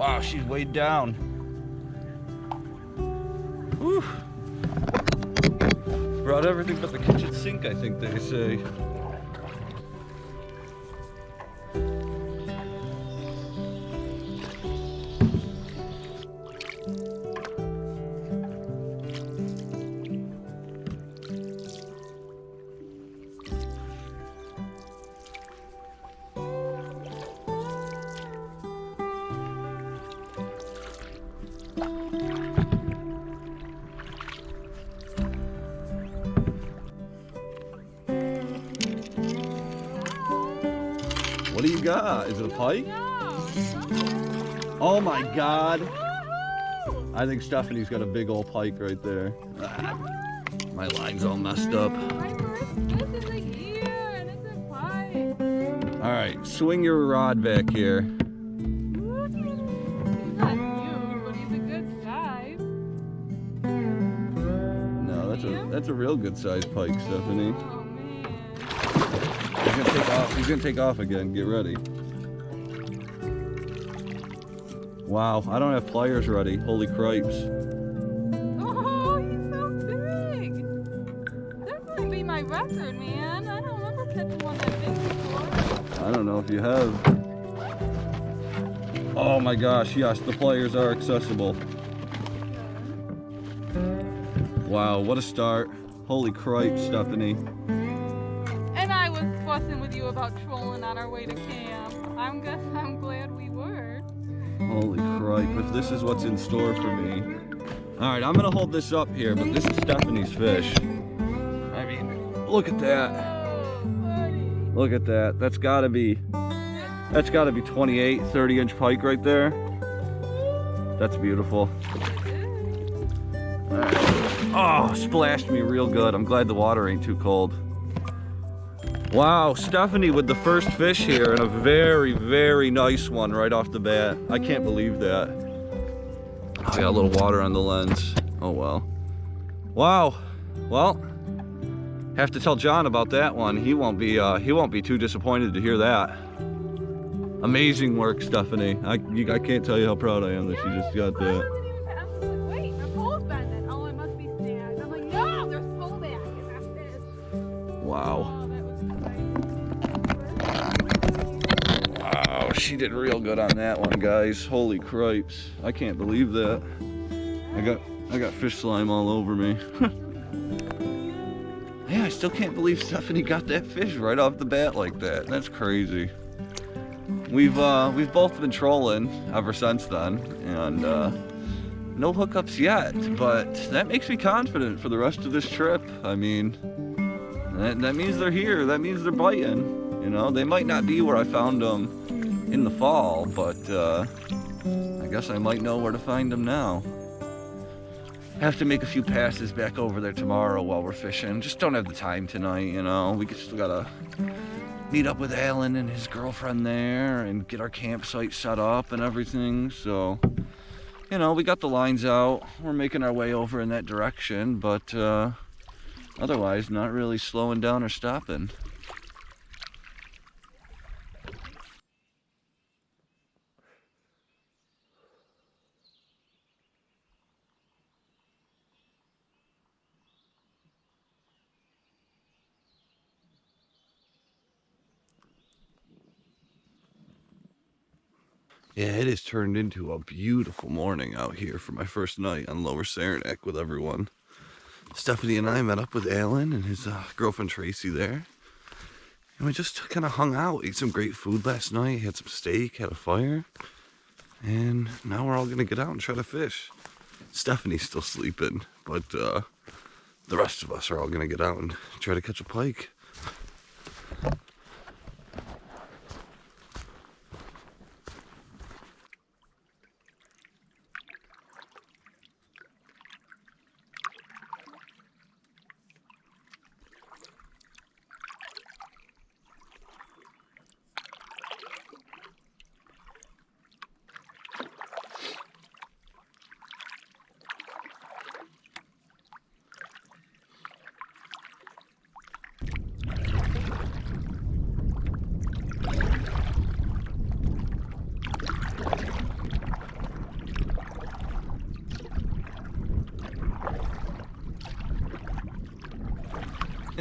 Wow, she's weighed down. Whew. Brought everything but the kitchen sink, I think they say. What do you got? Is it a pike? Oh my God. I think Stephanie's got a big old pike right there. Ah, my line's all messed up. My first fish of the year, and it's a pike. All right, swing your rod back here. He's not huge, but he's a good size. No, that's a real good sized pike, Stephanie. Oh man. He's gonna take off. He's gonna take off again. Get ready. Wow, I don't have pliers ready. Holy cripes. Oh, he's so big. This might be my record, man. I don't remember catching one that big before. I don't know if you have. Oh my gosh, yes, the pliers are accessible. Wow, what a start. Holy cripes, Stephanie. And I was fussing with you about trolling on our way to camp. I'm glad we were. Holy cripe, if this is what's in store for me. All right, I'm gonna hold this up here, but this is Stephanie's fish. I mean, look at that. Oh, buddy. Look at that. That's gotta be 28, 30-inch pike right there. That's beautiful. All right. Oh, splashed me real good. I'm glad the water ain't too cold. Wow, Stephanie with the first fish here, and a very, very nice one right off the bat. I can't believe that. Oh, I got a little water on the lens. Oh well. Wow. Well, have to tell John about that one. He won't be too disappointed to hear that. Amazing work, Stephanie. I can't tell you how proud I am that you just got that. I wasn't even, I was like, wait, my pole's bending. Oh, it must be snagged. I'm like, no, there's full back in that fish. Wow. Oh, that was nice. Wow, she did real good on that one, guys. Holy cripes. I can't believe that. I got fish slime all over me. Yeah, I still can't believe Stephanie got that fish right off the bat like that. That's crazy. We've both been trolling ever since then, and no hookups yet, but that makes me confident for the rest of this trip. I mean, that means they're here. That means they're biting. You know, they might not be where I found them in the fall, but I guess I might know where to find them now. Have to make a few passes back over there tomorrow while we're fishing. Just don't have the time tonight, you know. We still gotta meet up with Alan and his girlfriend there and get our campsite set up and everything. So, you know, we got the lines out. We're making our way over in that direction, but otherwise not really slowing down or stopping. Yeah, it has turned into a beautiful morning out here for my first night on Lower Saranac with everyone. Stephanie and I met up with Alan and his girlfriend Tracy there. And we just kind of hung out, ate some great food last night, had some steak, had a fire. And now we're all going to get out and try to fish. Stephanie's still sleeping, but the rest of us are all going to get out and try to catch a pike.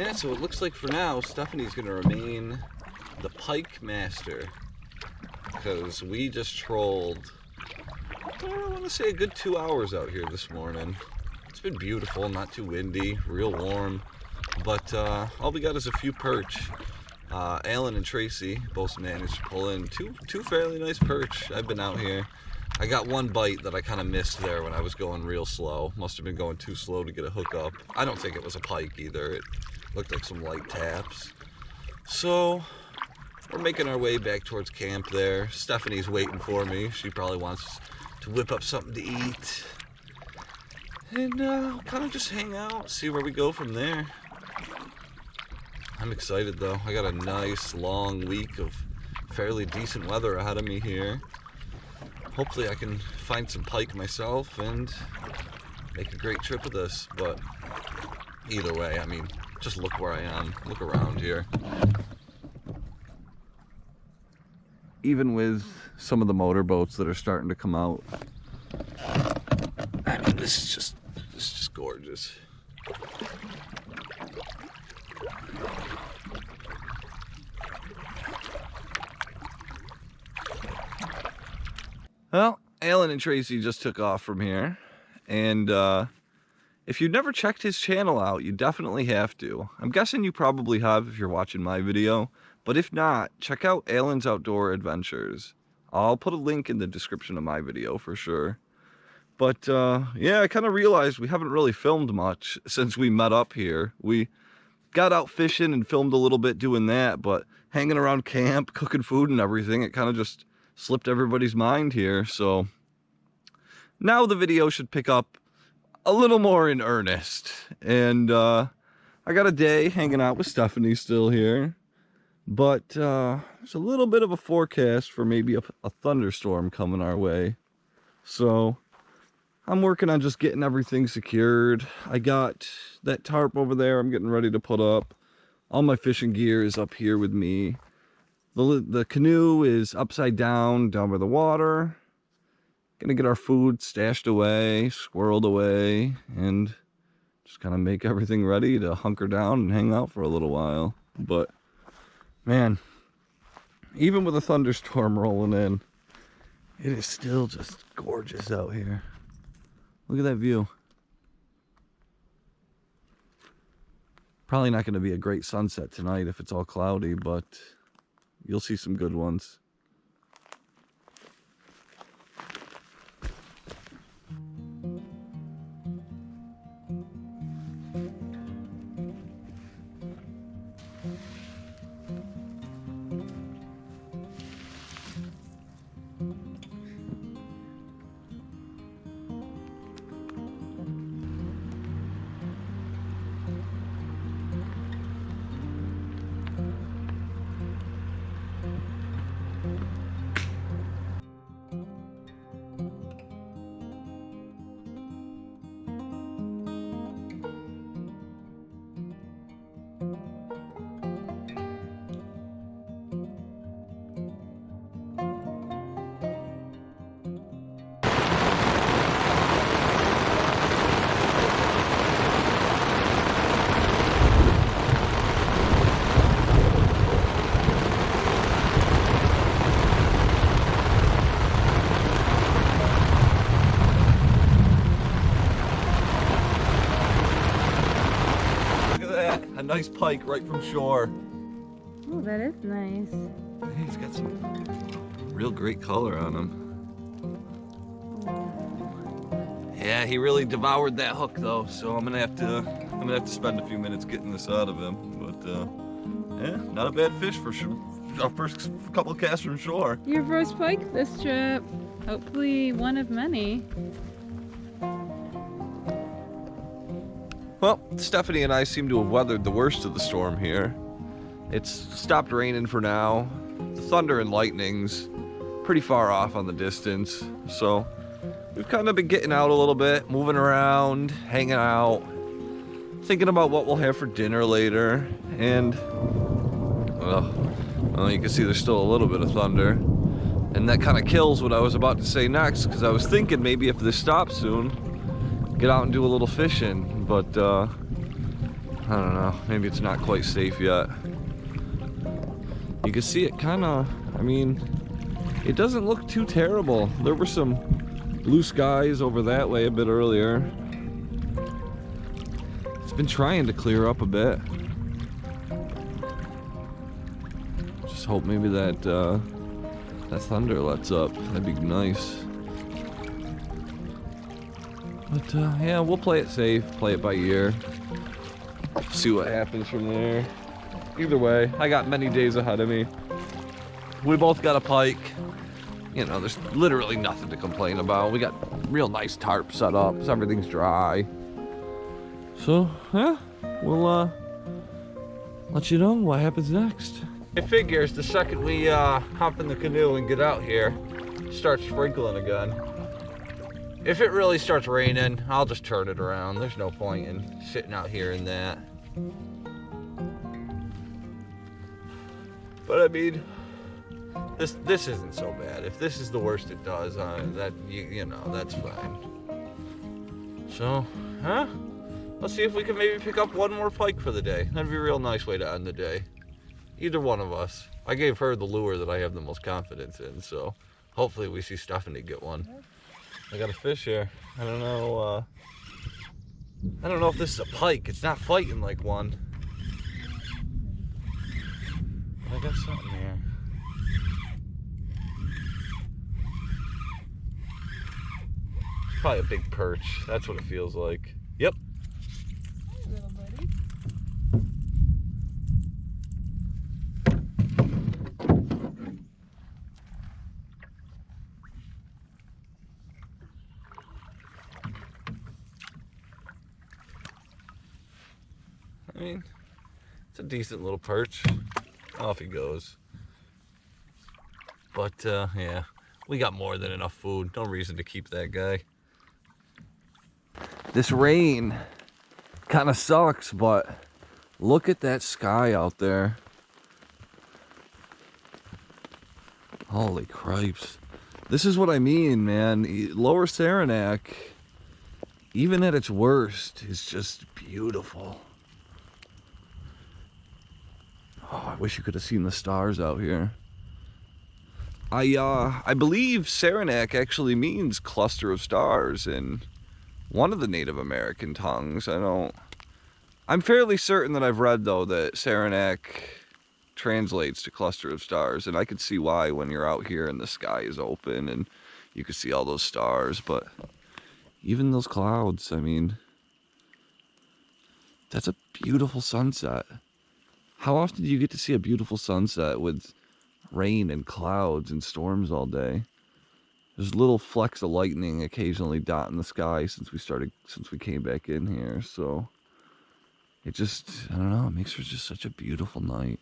Yeah, so it looks like for now, Stephanie's gonna remain the Pike master. Because we just trolled, I want to say a good 2 hours out here this morning. It's been beautiful, not too windy, real warm. But all we got is a few perch. Alan and Tracy both managed to pull in two fairly nice perch. I've been out here. I got one bite that I kind of missed there when I was going real slow. Must have been going too slow to get a hook up. I don't think it was a pike either. It looked like some light taps. So we're making our way back towards camp there. Stephanie's waiting for me. She probably wants to whip up something to eat. And kind of just hang out, see where we go from there. I'm excited though. I got a nice long week of fairly decent weather ahead of me here. Hopefully I can find some pike myself and make a great trip of this. But either way, I mean, just look where I am. Look around here. Even with some of the motorboats that are starting to come out, I mean, this is just gorgeous. Well, Alan and Tracy just took off from here, and if you've never checked his channel out, you definitely have to. I'm guessing you probably have if you're watching my video, but if not, check out Alan's Outdoor Adventures. I'll put a link in the description of my video for sure. But yeah, I kind of realized we haven't really filmed much since we met up here. We got out fishing and filmed a little bit doing that, but hanging around camp, cooking food and everything, it kind of just slipped everybody's mind here. So now the video should pick up a little more in earnest. And I got a day hanging out with Stephanie still here, but there's a little bit of a forecast for maybe a thunderstorm coming our way. So I'm working on just getting everything secured. I got that tarp over there I'm getting ready to put up. All my fishing gear is up here with me. The canoe is upside down by the water. Gonna get our food stashed away, squirreled away, and just kind of make everything ready to hunker down and hang out for a little while. But man, even with a thunderstorm rolling in, it is still just gorgeous out here. Look at that view. Probably not going to be a great sunset tonight if it's all cloudy, but you'll see some good ones. A nice pike right from shore. Oh, that is nice. He's got some real great color on him. Yeah, he really devoured that hook though, so I'm gonna have to spend a few minutes getting this out of him. But yeah, not a bad fish for sure. Our first couple casts from shore. Your first pike this trip. Hopefully one of many. Well, Stephanie and I seem to have weathered the worst of the storm here. It's stopped raining for now. The thunder and lightning's pretty far off on the distance. So we've kind of been getting out a little bit, moving around, hanging out, thinking about what we'll have for dinner later. And, well, you can see there's still a little bit of thunder. And that kind of kills what I was about to say next, because I was thinking maybe if this stops soon, get out and do a little fishing. But I don't know, maybe it's not quite safe yet. You can see it kind of, I mean, it doesn't look too terrible. There were some blue skies over that way a bit earlier. It's been trying to clear up a bit. Just hope maybe that that thunder lets up. That'd be nice. But yeah, we'll play it safe, play it by ear. See what happens from there. Either way, I got many days ahead of me. We both got a pike. You know, there's literally nothing to complain about. We got real nice tarp set up, so everything's dry. So, yeah, we'll let you know what happens next. It figures the second we hop in the canoe and get out here, start sprinkling again. If it really starts raining, I'll just turn it around. There's no point in sitting out here in that. But I mean, this isn't so bad. If this is the worst it does, that you know, that's fine. So, let's see if we can maybe pick up one more pike for the day. That'd be a real nice way to end the day. Either one of us. I gave her the lure that I have the most confidence in, so hopefully we see Stephanie get one. I got a fish here. I don't know if this is a pike. It's not fighting like one. But I got something here. It's probably a big perch. That's what it feels like. Yep. Hey, little buddy. I mean, it's a decent little perch. Off he goes. But yeah, we got more than enough food. No reason to keep that guy. This rain kind of sucks, but look at that sky out there. Holy cripes. This is what I mean, man. Lower Saranac, even at its worst, is just beautiful. Oh, I wish you could have seen the stars out here. I believe Saranac actually means cluster of stars in one of the Native American tongues. I'm fairly certain that I've read, though, that Saranac translates to cluster of stars, and I could see why when you're out here and the sky is open and you can see all those stars, but even those clouds, I mean, that's a beautiful sunset. How often do you get to see a beautiful sunset with rain and clouds and storms all day? There's little flecks of lightning occasionally dotting the sky since we came back in here, so it just, I don't know, it makes for just such a beautiful night.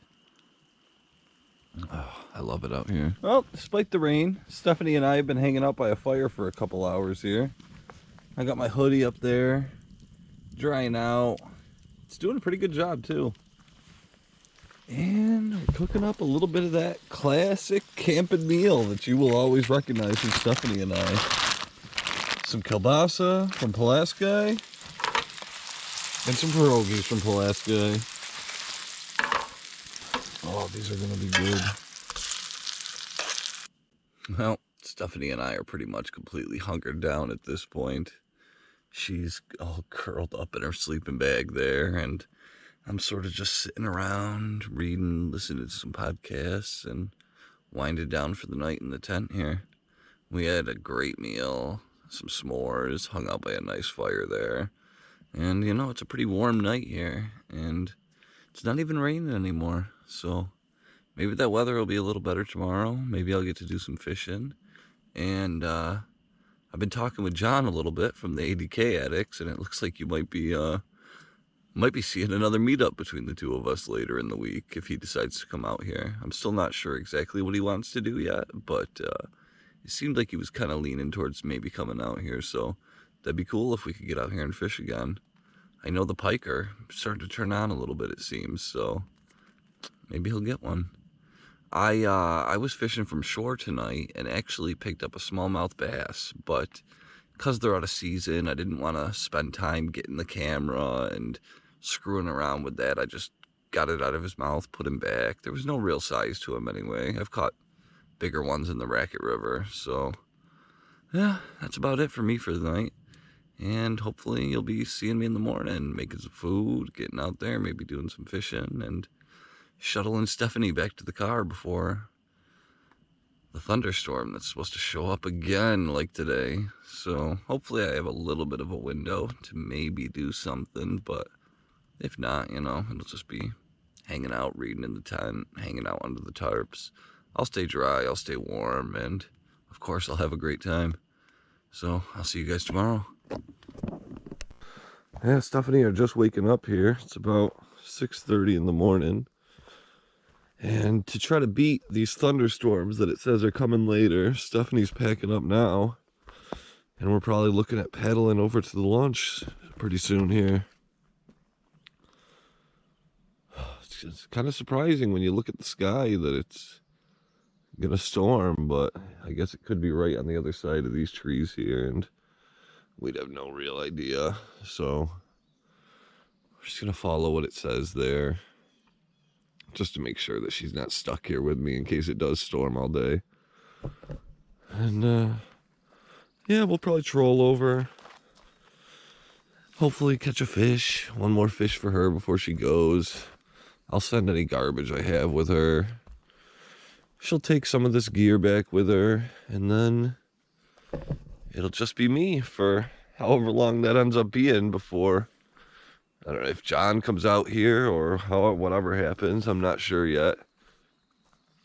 Oh, I love it out here. Well, despite the rain, Stephanie and I have been hanging out by a fire for a couple hours here. I got my hoodie up there, drying out. It's doing a pretty good job too. And we're cooking up a little bit of that classic camping meal that you will always recognize from Stephanie and I. Some kielbasa from Pulaski and some pierogies from Pulaski. Oh, these are going to be good. Well, Stephanie and I are pretty much completely hunkered down at this point. She's all curled up in her sleeping bag there, and I'm sort of just sitting around, reading, listening to some podcasts, and winding down for the night in the tent here. We had a great meal, some s'mores, hung out by a nice fire there. And, you know, it's a pretty warm night here, and it's not even raining anymore. So maybe that weather will be a little better tomorrow. Maybe I'll get to do some fishing. And I've been talking with John a little bit from the ADK Addicts, and it looks like you might be seeing another meetup between the two of us later in the week if he decides to come out here. I'm still not sure exactly what he wants to do yet, but it seemed like he was kind of leaning towards maybe coming out here, so that'd be cool if we could get out here and fish again. I know the pike are starting to turn on a little bit, it seems, so maybe he'll get one. I was fishing from shore tonight and actually picked up a smallmouth bass, but because they're out of season, I didn't want to spend time getting the camera and screwing around with that. I just got it out of his mouth, put him back. There was no real size to him anyway. I've caught bigger ones in the Racket River. So, yeah, that's about it for me for the night. And hopefully you'll be seeing me in the morning, making some food, getting out there, maybe doing some fishing, and shuttling Stephanie back to the car before the thunderstorm that's supposed to show up again like today. So hopefully I have a little bit of a window to maybe do something, but if not, you know, it'll just be hanging out, reading in the tent, hanging out under the tarps. I'll stay dry, I'll stay warm, and of course I'll have a great time. So I'll see you guys tomorrow. Yeah, Stephanie are just waking up here. It's about 6:30 in the morning. And to try to beat these thunderstorms that it says are coming later, Stephanie's packing up now. And we're probably looking at paddling over to the launch pretty soon here. It's kind of surprising when you look at the sky that it's gonna storm, but I guess it could be right on the other side of these trees here, and we'd have no real idea. So we're just gonna follow what it says there, just to make sure that she's not stuck here with me in case it does storm all day. And yeah, we'll probably troll over, hopefully catch a fish, one more fish for her before she goes. I'll send any garbage I have with her. She'll take some of this gear back with her, and then it'll just be me for however long that ends up being before, I don't know if John comes out here or whatever happens. I'm not sure yet.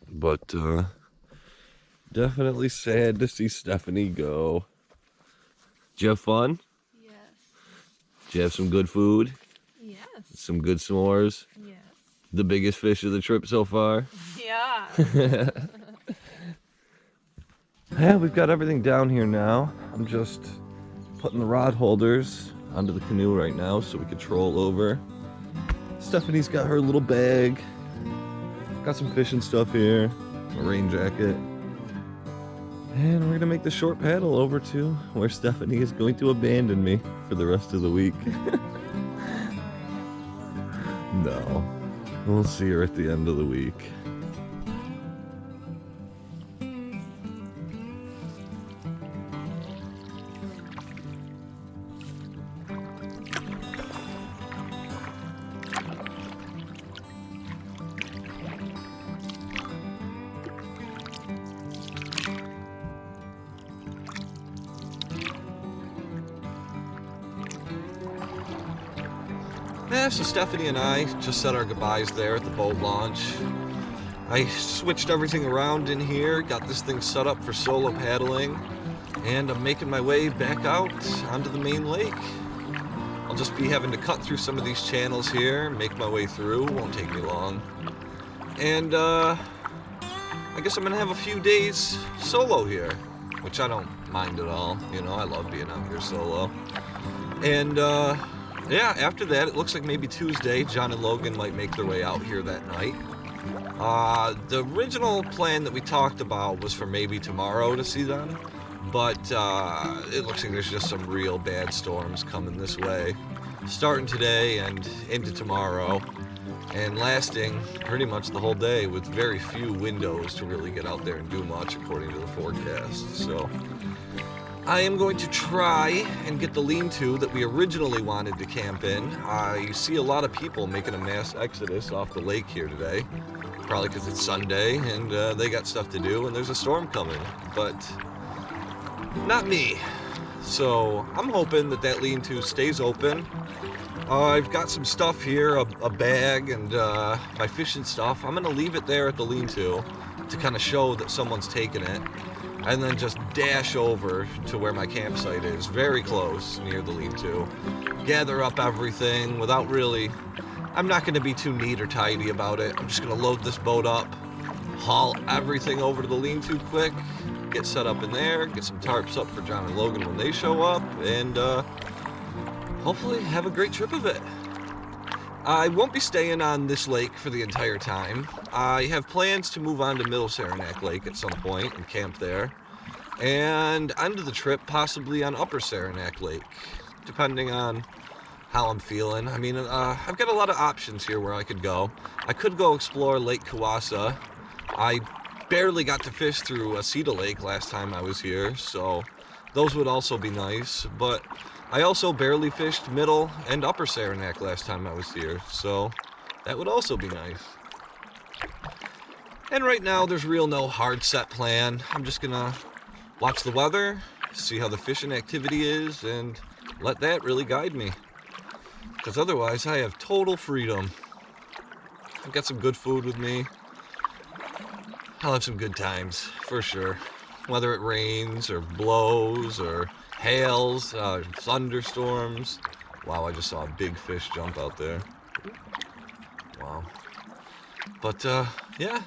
But definitely sad to see Stephanie go. Did you have fun? Yes. Did you have some good food? Yes. Some good s'mores? Yes. The biggest fish of the trip so far? Yeah. Yeah, we've got everything down here now. I'm just putting the rod holders onto the canoe right now so we can troll over. Stephanie's got her little bag. Got some fishing stuff here, a rain jacket. And we're gonna make the short paddle over to where Stephanie is going to abandon me for the rest of the week. No, we'll see her at the end of the week. Yeah, so Stephanie and I just said our goodbyes there at the boat launch. I switched everything around in here, got this thing set up for solo paddling, and I'm making my way back out onto the main lake. I'll just be having to cut through some of these channels here, make my way through, won't take me long. And I guess I'm gonna have a few days solo here, which I don't mind at all. You know, I love being out here solo. And yeah, after that, it looks like maybe Tuesday, John and Logan might make their way out here that night. The original plan that we talked about was for maybe tomorrow to see them, but it looks like there's just some real bad storms coming this way, starting today and into tomorrow, and lasting pretty much the whole day with very few windows to really get out there and do much according to the forecast. So I am going to try and get the lean-to that we originally wanted to camp in. I see a lot of people making a mass exodus off the lake here today, probably because it's Sunday and they got stuff to do and there's a storm coming, but not me. So I'm hoping that that lean-to stays open. I've got some stuff here, a bag and my fishing stuff. I'm gonna leave it there at the lean-to kind of show that someone's taken it, and then just dash over to where my campsite is, very close, near the lean-to. Gather up everything without really, I'm not gonna be too neat or tidy about it. I'm just gonna load this boat up, haul everything over to the lean-to quick, get set up in there, get some tarps up for John and Logan when they show up, and hopefully have a great trip of it. I won't be staying on this lake for the entire time. I have plans to move on to Middle Saranac Lake at some point and camp there, and end the trip possibly on Upper Saranac Lake, depending on how I'm feeling. I mean, I've got a lot of options here where I could go. I could go explore Lake Kawasa. I barely got to fish through Cedar Lake last time I was here, so those would also be nice. But I also barely fished Middle and Upper Saranac last time I was here, so that would also be nice. And right now, there's real no hard set plan. I'm just gonna watch the weather, see how the fishing activity is, and let that really guide me. Because otherwise, I have total freedom. I've got some good food with me. I'll have some good times, for sure. Whether it rains, or blows, or hails, thunderstorms. Wow, I just saw a big fish jump out there. Wow. But, yeah,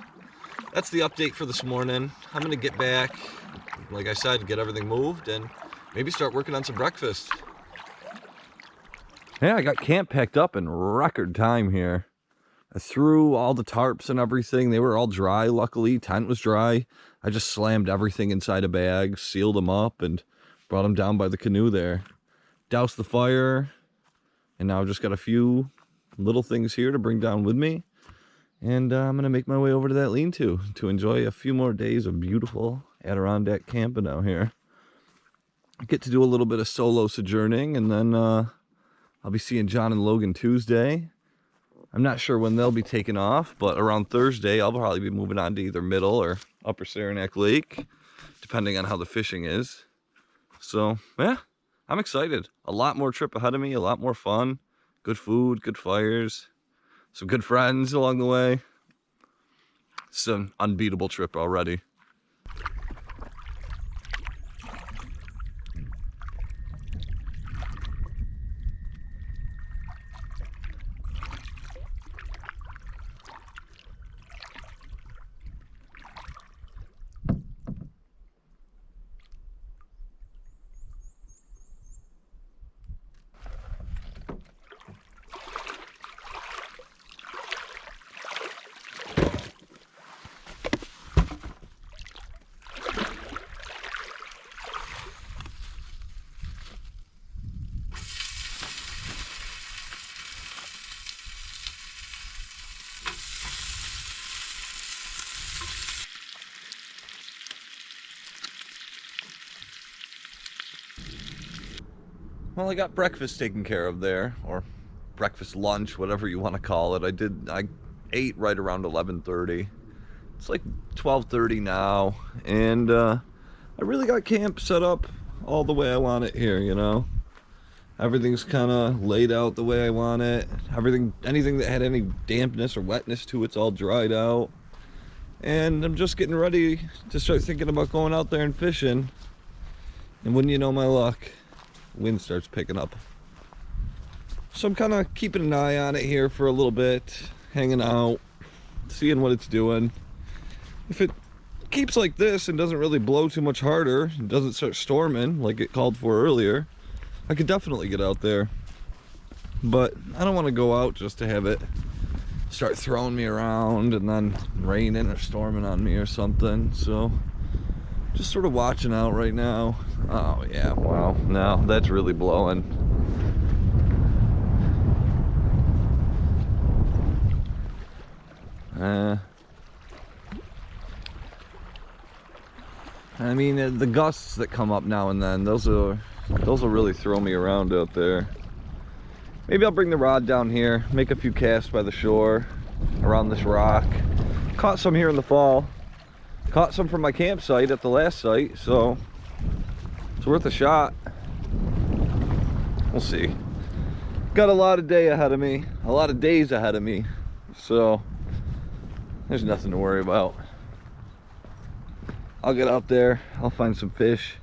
that's the update for this morning. I'm gonna get back, like I said, get everything moved, and maybe start working on some breakfast. Yeah, I got camp packed up in record time here. I threw all the tarps and everything. They were all dry, luckily. Tent was dry. I just slammed everything inside a bag, sealed them up, and brought them down by the canoe there. Doused the fire, and now I've just got a few little things here to bring down with me. And I'm going to make my way over to that lean-to to enjoy a few more days of beautiful Adirondack camping out here. I get to do a little bit of solo sojourning, and then I'll be seeing John and Logan Tuesday. I'm not sure when they'll be taking off, but around Thursday, I'll probably be moving on to either Middle or Upper Saranac Lake, depending on how the fishing is. So, yeah, I'm excited. A lot more trip ahead of me, a lot more fun. Good food, good fires, some good friends along the way. It's an unbeatable trip already. Well, I got breakfast taken care of there, or breakfast, lunch, whatever you want to call it. I ate right around 11:30. It's like 12:30 now, and I really got camp set up all the way I want it here, you know. Everything's kind of laid out the way I want it. Anything that had any dampness or wetness to it's all dried out. And I'm just getting ready to start thinking about going out there and fishing. And wouldn't you know my luck, wind starts picking up. So I'm kind of keeping an eye on it here for a little bit, hanging out, seeing what it's doing. If it keeps like this and doesn't really blow too much harder, and doesn't start storming like it called for earlier, I could definitely get out there. But I don't want to go out just to have it start throwing me around and then raining or storming on me or something. So just sort of watching out right now. Oh yeah, wow, now that's really blowing. I mean, the gusts that come up now and then, those will really throw me around out there. Maybe I'll bring the rod down here, make a few casts by the shore around this rock. Caught some here in the fall. Caught some from my campsite at the last site, so it's worth a shot. We'll see. Got a lot of days ahead of me, so there's nothing to worry about. I'll get out there, I'll find some fish.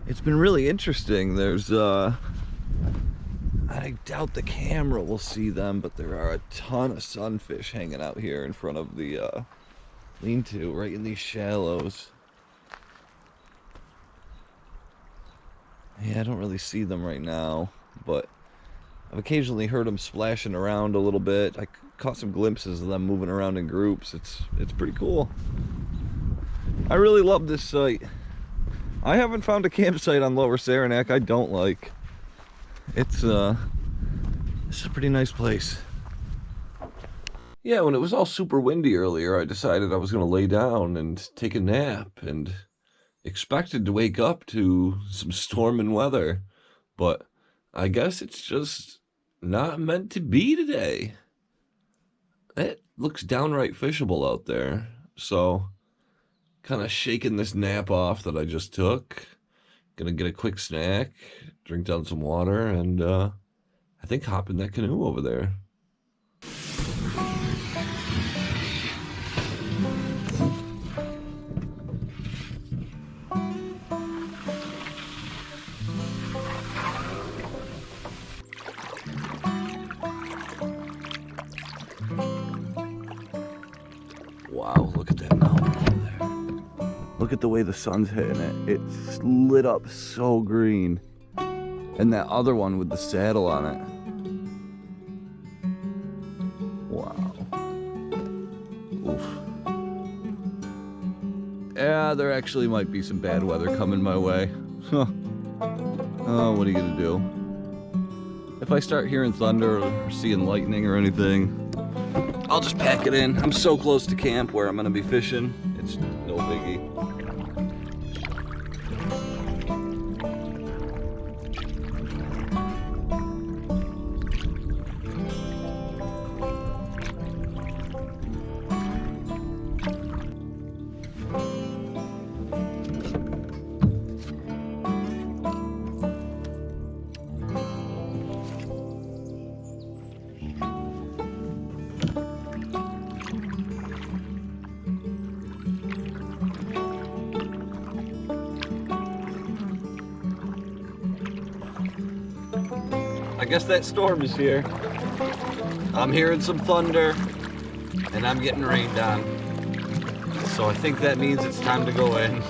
It's been really interesting. There's I doubt the camera will see them, but there are a ton of sunfish hanging out here in front of the lean-to, right in these shallows. Yeah, I don't really see them right now, but I've occasionally heard them splashing around a little bit. I caught some glimpses of them moving around in groups. It's pretty cool. I really love this site. I haven't found a campsite on Lower Saranac I don't like. It's a pretty nice place. Yeah, when it was all super windy earlier, I decided I was going to lay down and take a nap and expected to wake up to some storm and weather. But I guess it's just not meant to be today. It looks downright fishable out there. So, kind of shaking this nap off that I just took. Gonna get a quick snack, drink down some water, and I think hop in that canoe over there. Wow, look at that mountain over there. Look at the way the sun's hitting it. It's lit up so green. And that other one with the saddle on it. Wow. Oof. Yeah, there actually might be some bad weather coming my way. Oh, what are you gonna do? If I start hearing thunder or seeing lightning or anything, I'll just pack it in. I'm so close to camp where I'm gonna be fishing. It's no biggie. I guess that storm is here. I'm hearing some thunder, and I'm getting rained on. So I think that means it's time to go in.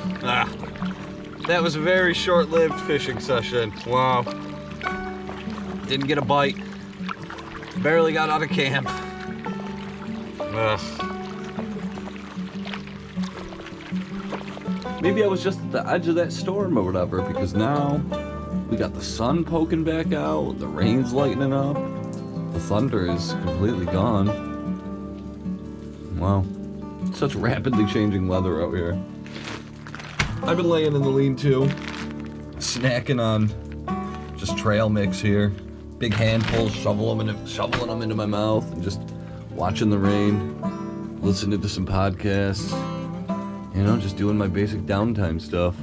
That was a very short-lived fishing session. Wow. Didn't get a bite. Barely got out of camp. Maybe I was just at the edge of that storm or whatever, because now we got the sun poking back out, the rain's lightening up, the thunder is completely gone. Wow, such rapidly changing weather out here. I've been laying in the lean-to, snacking on just trail mix here. Big handfuls, shoveling them into my mouth, and just watching the rain, listening to some podcasts, just doing my basic downtime stuff.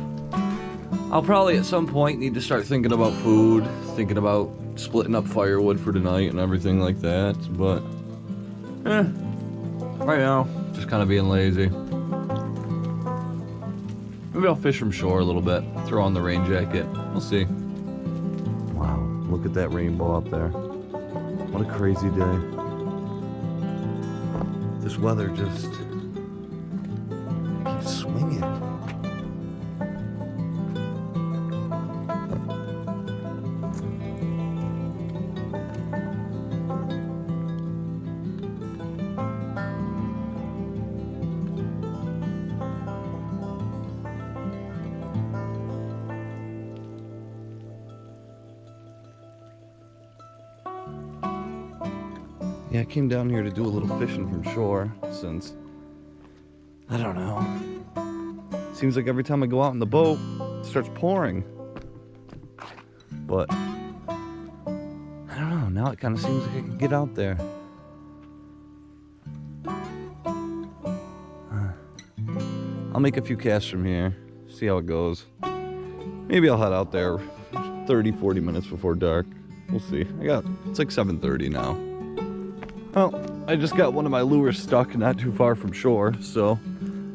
I'll probably at some point need to start thinking about food, thinking about splitting up firewood for tonight and everything like that, but right now, just kind of being lazy. Maybe I'll fish from shore a little bit, throw on the rain jacket, we'll see. Wow, look at that rainbow up there. What a crazy day. This weather just keeps swinging. Yeah, I came down here to do a little fishing from shore since, I don't know, seems like every time I go out in the boat, it starts pouring. But, I don't know, now it kind of seems like I can get out there. I'll make a few casts from here, see how it goes. Maybe I'll head out there 30-40 minutes before dark. We'll see. It's like 7:30 now. Well, I just got one of my lures stuck not too far from shore, so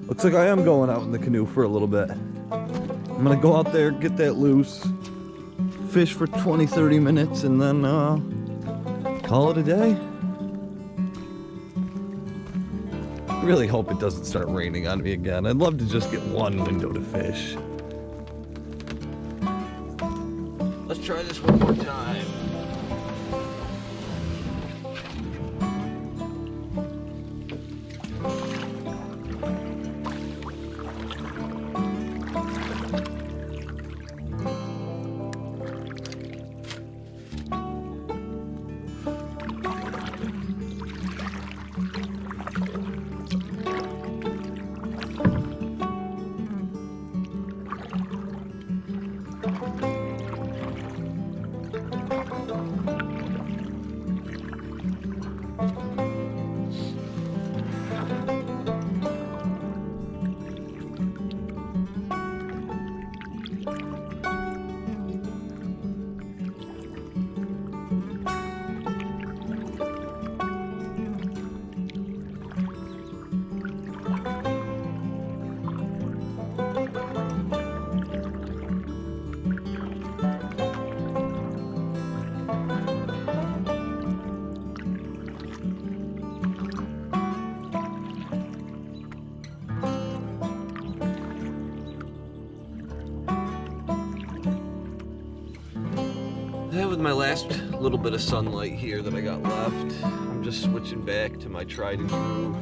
looks like I am going out in the canoe for a little bit. I'm gonna go out there, get that loose, fish for 20-30 minutes, and then call it a day. I really hope it doesn't start raining on me again. I'd love to just get one window to fish. Let's try this one more time. Yeah, with my last little bit of sunlight here that I got left, I'm just switching back to my tried and true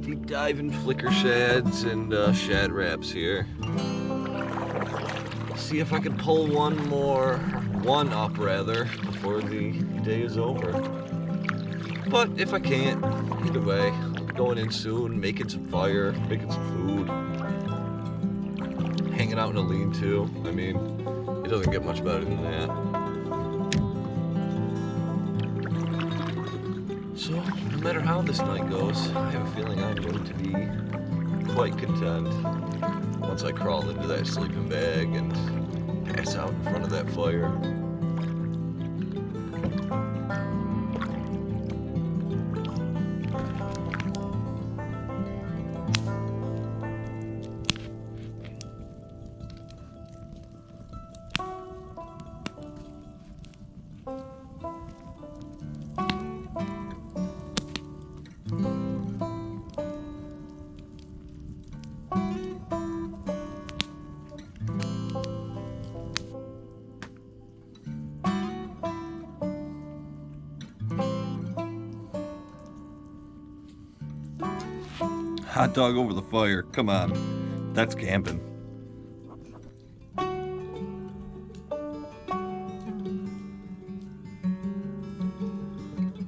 deep diving flicker shads and shad wraps here. See if I can pull one up rather, before the day is over. But if I can't, either way, I'm going in soon, making some fire, making some food, hanging out in a lean-to. I mean, it doesn't get much better than that. So, no matter how this night goes, I have a feeling I'm going to be quite content once I crawl into that sleeping bag and pass out in front of that fire. Hot dog over the fire. Come on. That's camping.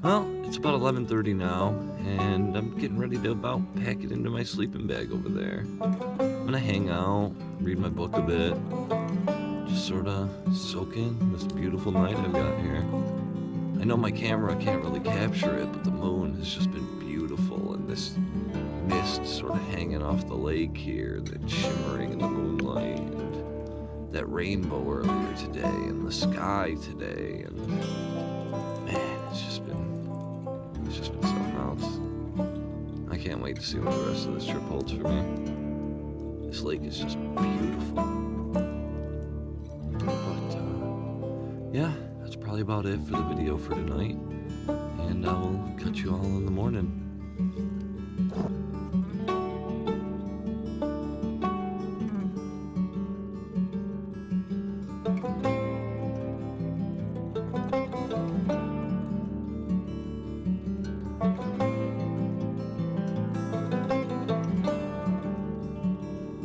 Well, it's about 11:30 now, and I'm getting ready to about pack it into my sleeping bag over there. I'm gonna hang out, read my book a bit, just sort of soak in this beautiful night I've got here. I know my camera can't really capture it, but the moon has just been beautiful, and this mist sort of hanging off the lake here, that's shimmering in the moonlight, and that rainbow earlier today, and the sky today, and man, it's just been something else. I can't wait to see what the rest of this trip holds for me. This lake is just beautiful. But yeah, that's probably about it for the video for tonight, and I will catch you all in the morning.